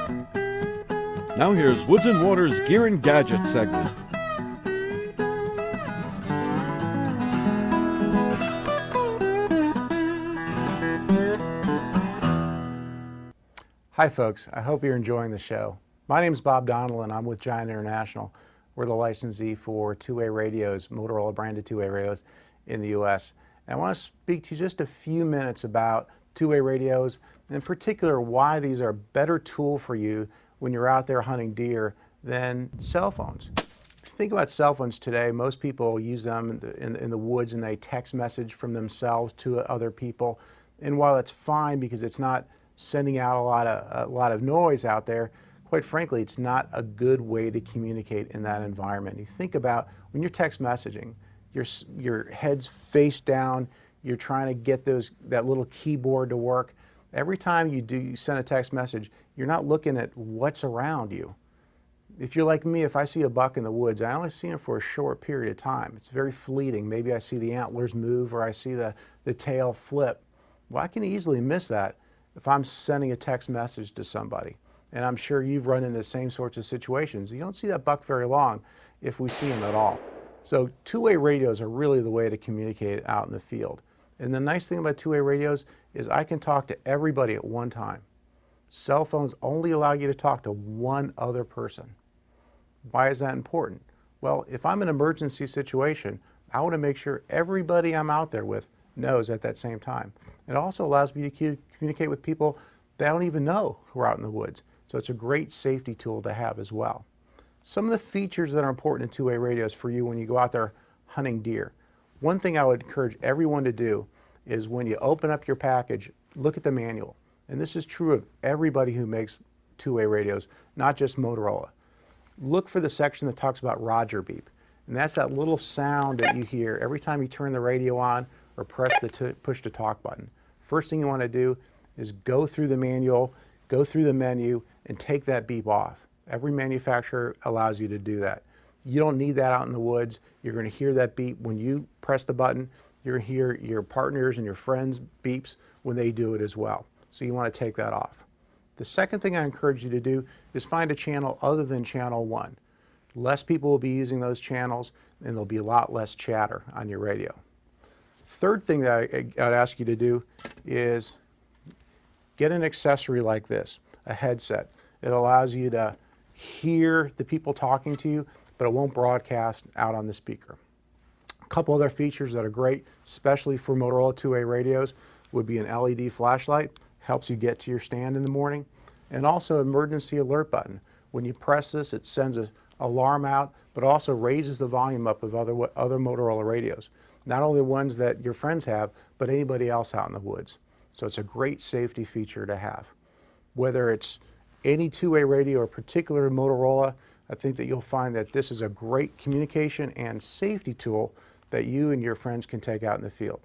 Now here's Woods and Water's Gear and Gadget segment. Hi folks, I hope you're enjoying the show. My name is Bob Donnellan. I'm with Giant International. We're the licensee for two-way radios, Motorola branded two-way radios in the US. And I want to speak to you just a few minutes about two-way radios, and in particular why these are a better tool for you when you're out there hunting deer than cell phones. If you think about cell phones today, most people use them in the woods and they text message from themselves to other people. And while it's fine because it's not sending out a lot of noise out there, quite frankly, it's not a good way to communicate in that environment. You think about when you're text messaging, your head's face down, you're trying to get that little keyboard to work. Every time you send a text message, you're not looking at what's around you. If you're like me, if I see a buck in the woods, I only see him for a short period of time. It's very fleeting. Maybe I see the antlers move or I see the tail flip. Well, I can easily miss that if I'm sending a text message to somebody. And I'm sure you've run into the same sorts of situations. You don't see that buck very long if we see him at all. So two-way radios are really the way to communicate out in the field. And the nice thing about two-way radios is I can talk to everybody at one time. Cell phones only allow you to talk to one other person. Why is that important? Well, if I'm in an emergency situation, I want to make sure everybody I'm out there with knows at that same time. It also allows me to communicate with people that I don't even know who are out in the woods. So it's a great safety tool to have as well. Some of the features that are important in two-way radios for you when you go out there hunting deer. One thing I would encourage everyone to do is when you open up your package, look at the manual. And this is true of everybody who makes two-way radios, not just Motorola. Look for the section that talks about Roger beep. And that's that little sound that you hear every time you turn the radio on or press the push to talk button. First thing you want to do is go through the manual, go through the menu, and take that beep off. Every manufacturer allows you to do that. You don't need that out in the woods. You're going to hear that beep when you press the button. You're going to hear your partners and your friends' beeps when they do it as well. So you want to take that off. The second thing I encourage you to do is find a channel other than channel 1. Less people will be using those channels and there'll be a lot less chatter on your radio. Third thing that I'd ask you to do is get an accessory like this, a headset. It allows you to hear the people talking to you, but it won't broadcast out on the speaker. A couple other features that are great, especially for Motorola two-way radios, would be an LED flashlight, helps you get to your stand in the morning, and also an emergency alert button. When you press this, it sends an alarm out, but also raises the volume up of other Motorola radios. Not only the ones that your friends have, but anybody else out in the woods. So it's a great safety feature to have. Whether it's any two-way radio or particular Motorola, I think that you'll find that this is a great communication and safety tool that you and your friends can take out in the field.